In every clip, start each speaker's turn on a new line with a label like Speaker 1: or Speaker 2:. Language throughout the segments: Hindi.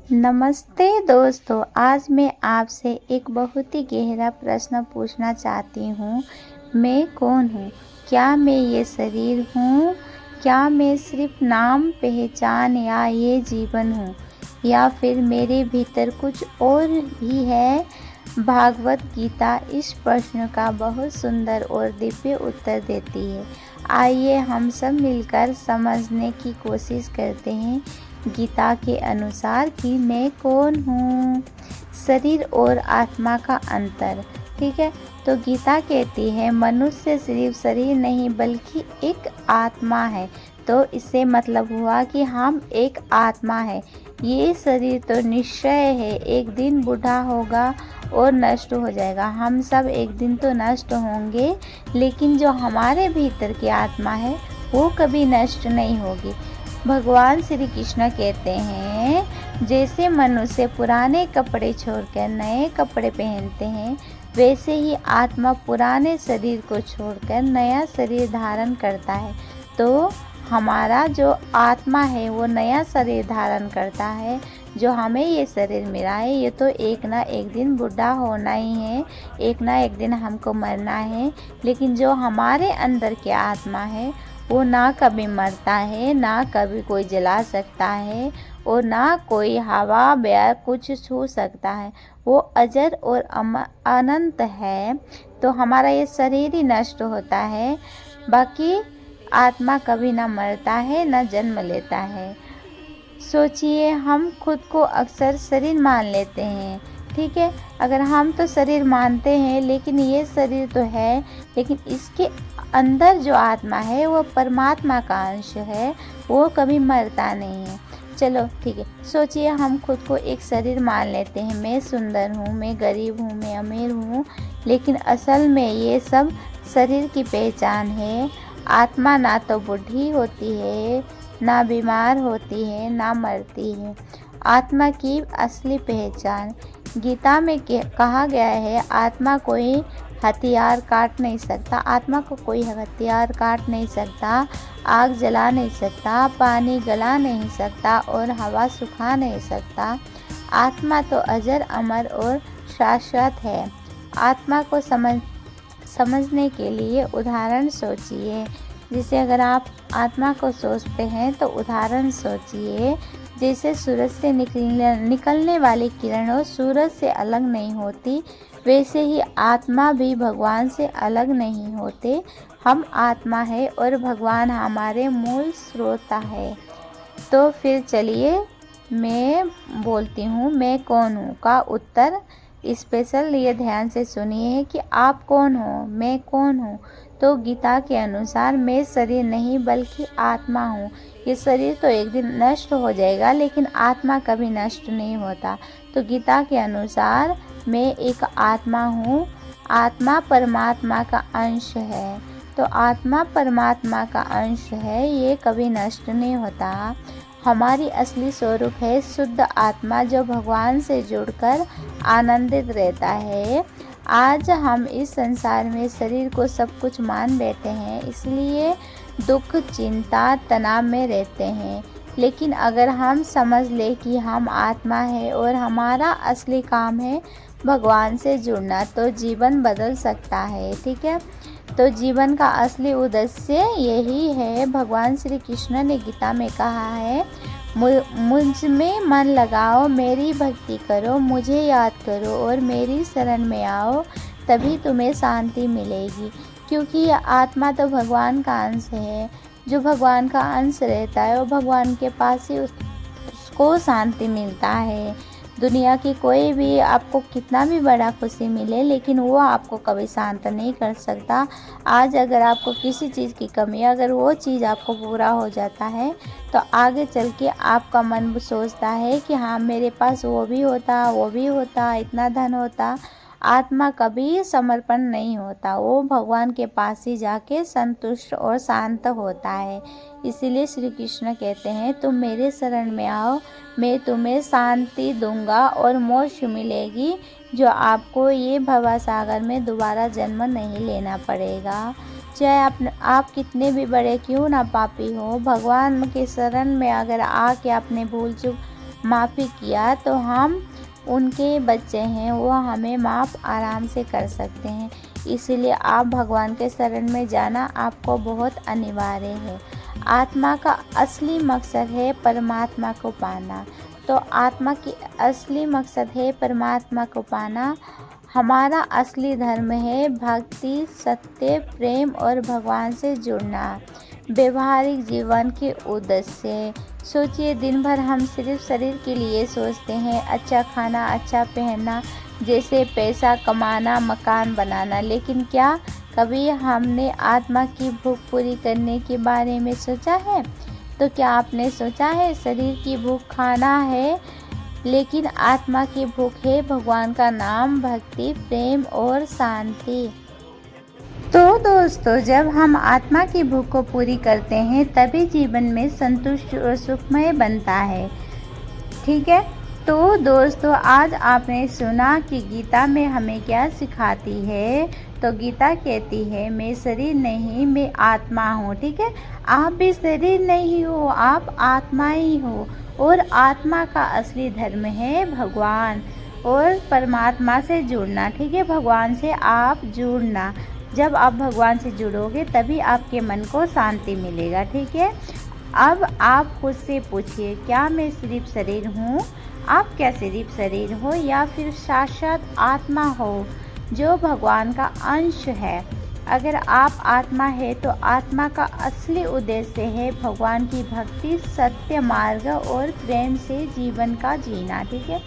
Speaker 1: नमस्ते दोस्तों, आज मैं आपसे एक बहुत ही गहरा प्रश्न पूछना चाहती हूँ। मैं कौन हूँ? क्या मैं ये शरीर हूँ? क्या मैं सिर्फ नाम, पहचान या ये जीवन हूँ? या फिर मेरे भीतर कुछ और भी है? भागवत गीता इस प्रश्न का बहुत सुंदर और दिव्य उत्तर देती है। आइए हम सब मिलकर समझने की कोशिश करते हैं गीता के अनुसार कि मैं कौन हूँ। शरीर और आत्मा का अंतर। ठीक है, तो गीता कहती है मनुष्य सिर्फ शरीर नहीं बल्कि एक आत्मा है। तो इससे मतलब हुआ कि हम एक आत्मा है। ये शरीर तो निश्चय है एक दिन बूढ़ा होगा और नष्ट हो जाएगा। हम सब एक दिन तो नष्ट होंगे, लेकिन जो हमारे भीतर की आत्मा है वो कभी नष्ट नहीं होगी। भगवान श्री कृष्ण कहते हैं जैसे मनुष्य पुराने कपड़े छोड़कर नए कपड़े पहनते हैं, वैसे ही आत्मा पुराने शरीर को छोड़कर नया शरीर धारण करता है। तो हमारा जो आत्मा है वो नया शरीर धारण करता है। जो हमें ये शरीर मिला है ये तो एक ना एक दिन बूढ़ा होना ही है, एक ना एक दिन हमको मरना है। लेकिन जो हमारे अंदर की आत्मा है वो ना कभी मरता है, ना कभी कोई जला सकता है और ना कोई हवा बैर कुछ छू सकता है। वो अजर और अनंत है। तो हमारा ये शरीर ही नष्ट होता है, बाकी आत्मा कभी ना मरता है ना जन्म लेता है। सोचिए, हम खुद को अक्सर शरीर मान लेते हैं। ठीक है, अगर हम तो शरीर मानते हैं, लेकिन ये शरीर तो है, लेकिन इसके अंदर जो आत्मा है वो परमात्मा का अंश है, वो कभी मरता नहीं है। चलो ठीक है, सोचिए हम खुद को एक शरीर मान लेते हैं। मैं सुंदर हूँ, मैं गरीब हूँ, मैं अमीर हूँ, लेकिन असल में ये सब शरीर की पहचान है। आत्मा ना तो बूढ़ी होती है, ना बीमार होती है, ना मरती है। आत्मा की असली पहचान गीता में कहा गया है, आत्मा कोई हथियार काट नहीं सकता। आत्मा को कोई हथियार काट नहीं सकता, आग जला नहीं सकता, पानी गला नहीं सकता और हवा सुखा नहीं सकता। आत्मा तो अजर अमर और शाश्वत है। आत्मा को समझने के लिए उदाहरण सोचिए। जैसे अगर आप आत्मा को सोचते हैं तो उदाहरण सोचिए, जैसे सूरज से निकलने वाली किरणों सूरज से अलग नहीं होती, वैसे ही आत्मा भी भगवान से अलग नहीं होते। हम आत्मा है और भगवान हमारे मूल स्रोत है। तो फिर चलिए मैं बोलती हूँ मैं कौन हूँ का उत्तर स्पेशल ये ध्यान से सुनिए कि आप कौन हो, मैं कौन हूँ। तो गीता के अनुसार मैं शरीर नहीं बल्कि आत्मा हूँ। ये शरीर तो एक दिन नष्ट हो जाएगा, लेकिन आत्मा कभी नष्ट नहीं होता। तो गीता के अनुसार मैं एक आत्मा हूँ। आत्मा परमात्मा का अंश है। तो आत्मा परमात्मा का अंश है, ये कभी नष्ट नहीं होता। हमारी असली स्वरूप है शुद्ध आत्मा, जो भगवान से जुड़कर आनंदित रहता है। आज हम इस संसार में शरीर को सब कुछ मान बैठे हैं, इसलिए दुख, चिंता, तनाव में रहते हैं। लेकिन अगर हम समझ ले कि हम आत्मा है और हमारा असली काम है भगवान से जुड़ना, तो जीवन बदल सकता है। ठीक है, तो जीवन का असली उद्देश्य यही है। भगवान श्री कृष्ण ने गीता में कहा है, मुझ में मन लगाओ, मेरी भक्ति करो, मुझे याद करो और मेरी शरण में आओ, तभी तुम्हें शांति मिलेगी। क्योंकि यह आत्मा तो भगवान का अंश है। जो भगवान का अंश रहता है वो भगवान के पास ही उसको शांति मिलता है। दुनिया की कोई भी आपको कितना भी बड़ा खुशी मिले, लेकिन वो आपको कभी शांत नहीं कर सकता। आज अगर आपको किसी चीज़ की कमी है, अगर वो चीज़ आपको पूरा हो जाता है, तो आगे चल के आपका मन सोचता है कि हाँ मेरे पास वो भी होता, वो भी होता, इतना धन होता। आत्मा कभी समर्पण नहीं होता, वो भगवान के पास ही जाके संतुष्ट और शांत होता है। इसीलिए श्री कृष्ण कहते हैं, तुम मेरे शरण में आओ, मैं तुम्हें शांति दूंगा और मोक्ष मिलेगी, जो आपको ये भवसागर में दोबारा जन्म नहीं लेना पड़ेगा। चाहे आप कितने भी बड़े क्यों ना पापी हो, भगवान के शरण में अगर आके अपने भूल चूक माफ़ी किया तो हम उनके बच्चे हैं, वो हमें माफ़ आराम से कर सकते हैं। इसीलिए आप भगवान के शरण में जाना आपको बहुत अनिवार्य है। आत्मा का असली मकसद है परमात्मा को पाना। तो आत्मा की असली मकसद है परमात्मा को पाना। हमारा असली धर्म है भक्ति, सत्य, प्रेम और भगवान से जुड़ना। व्यवहारिक जीवन के उद्देश्य सोचिए, दिन भर हम सिर्फ शरीर के लिए सोचते हैं, अच्छा खाना, अच्छा पहनना, जैसे पैसा कमाना, मकान बनाना, लेकिन क्या कभी हमने आत्मा की भूख पूरी करने के बारे में सोचा है? तो क्या आपने सोचा है शरीर की भूख खाना है, लेकिन आत्मा की भूख है भगवान का नाम, भक्ति, प्रेम और शांति। तो दोस्तों, जब हम आत्मा की भूख को पूरी करते हैं तभी जीवन में संतुष्ट और सुखमय बनता है। ठीक है, तो दोस्तों आज आपने सुना कि गीता में हमें क्या सिखाती है। तो गीता कहती है मैं शरीर नहीं, मैं आत्मा हूँ। ठीक है, आप भी शरीर नहीं हो, आप आत्मा ही हो। और आत्मा का असली धर्म है भगवान और परमात्मा से जुड़ना। ठीक है, भगवान से आप जुड़ना। जब आप भगवान से जुड़ोगे तभी आपके मन को शांति मिलेगा। ठीक है, अब आप खुद से पूछिए, क्या मैं सिर्फ शरीर हूँ? आप क्या सिर्फ शरीर हो या फिर साक्षात आत्मा हो जो भगवान का अंश है? अगर आप आत्मा है तो आत्मा का असली उद्देश्य है भगवान की भक्ति, सत्य मार्ग और प्रेम से जीवन का जीना। ठीक है,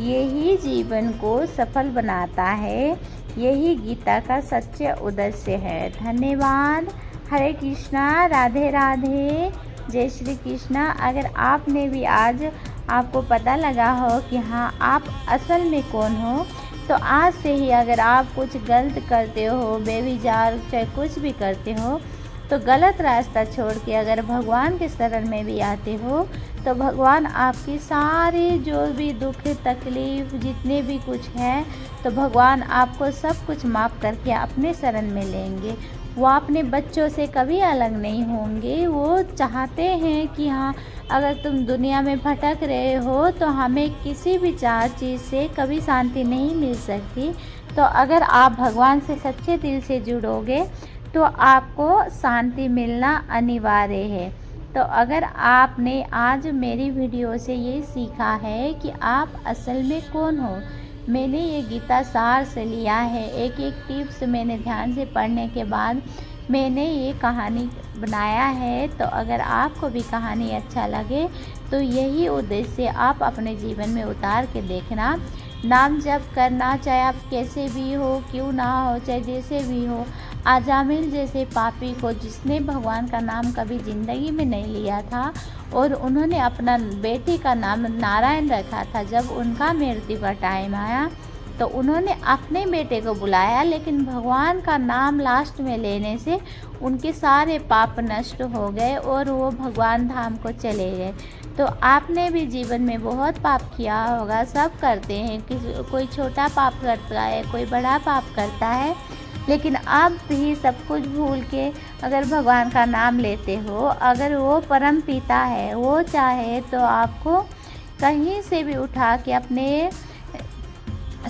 Speaker 1: यही जीवन को सफल बनाता है। यही गीता का सच्चा उद्देश्य है। धन्यवाद। हरे कृष्णा, राधे राधे, जय श्री कृष्णा। अगर आपने भी आज आपको पता लगा हो कि हाँ आप असल में कौन हो, तो आज से ही अगर आप कुछ गलत करते हो, बेविचार चाहे कुछ भी करते हो, तो गलत रास्ता छोड़ के अगर भगवान के शरण में भी आते हो तो भगवान आपकी सारी जो भी दुख तकलीफ जितने भी कुछ है, तो भगवान आपको सब कुछ माफ़ करके अपने शरण में लेंगे। वो अपने बच्चों से कभी अलग नहीं होंगे। वो चाहते हैं कि हाँ अगर तुम दुनिया में भटक रहे हो तो हमें किसी भी चार चीज़ से कभी शांति नहीं मिल सकती। तो अगर आप भगवान से सच्चे दिल से जुड़ोगे तो आपको शांति मिलना अनिवार्य है। तो अगर आपने आज मेरी वीडियो से ये सीखा है कि आप असल में कौन हो, मैंने ये गीता सार से लिया है, एक एक टिप्स मैंने ध्यान से पढ़ने के बाद मैंने ये कहानी बनाया है। तो अगर आपको भी कहानी अच्छा लगे तो यही उद्देश्य आप अपने जीवन में उतार के देखना। नाम जप करना, चाहे आप कैसे भी हो, क्यों ना हो, चाहे जैसे भी हो। आजामिल जैसे पापी को, जिसने भगवान का नाम कभी ज़िंदगी में नहीं लिया था और उन्होंने अपना बेटे का नाम नारायण रखा था, जब उनका मृत्यु का टाइम आया तो उन्होंने अपने बेटे को बुलाया, लेकिन भगवान का नाम लास्ट में लेने से उनके सारे पाप नष्ट हो गए और वो भगवान धाम को चले गए। तो आपने भी जीवन में बहुत पाप किया होगा, सब करते हैं, कोई छोटा पाप करता है, कोई बड़ा पाप करता है, लेकिन आप भी सब कुछ भूल के अगर भगवान का नाम लेते हो, अगर वो परम पिता है, वो चाहे तो आपको कहीं से भी उठा के अपने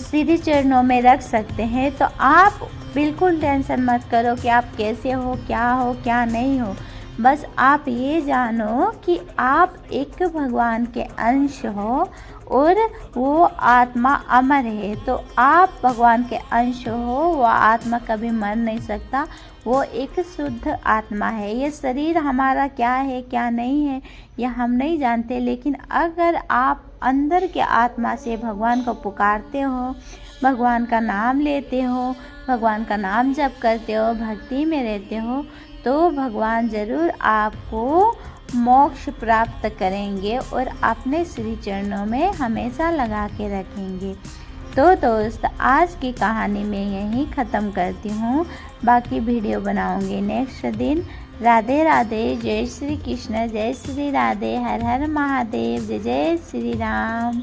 Speaker 1: सीधे चरणों में रख सकते हैं। तो आप बिल्कुल टेंशन मत करो कि आप कैसे हो, क्या नहीं हो। बस आप ये जानो कि आप एक भगवान के अंश हो और वो आत्मा अमर है। तो आप भगवान के अंश हो, वो आत्मा कभी मर नहीं सकता, वो एक शुद्ध आत्मा है। ये शरीर हमारा क्या है क्या नहीं है ये हम नहीं जानते, लेकिन अगर आप अंदर के आत्मा से भगवान को पुकारते हो, भगवान का नाम लेते हो, भगवान का नाम जप करते हो, भक्ति में रहते हो, तो भगवान ज़रूर आपको मोक्ष प्राप्त करेंगे और अपने श्री चरणों में हमेशा लगा के रखेंगे। तो दोस्त, आज की कहानी मैं यहीं ख़त्म करती हूँ, बाकी वीडियो बनाऊँगी नेक्स्ट दिन। राधे राधे, जय श्री कृष्ण, जय श्री राधे, हर हर महादेव, जय जय श्री राम।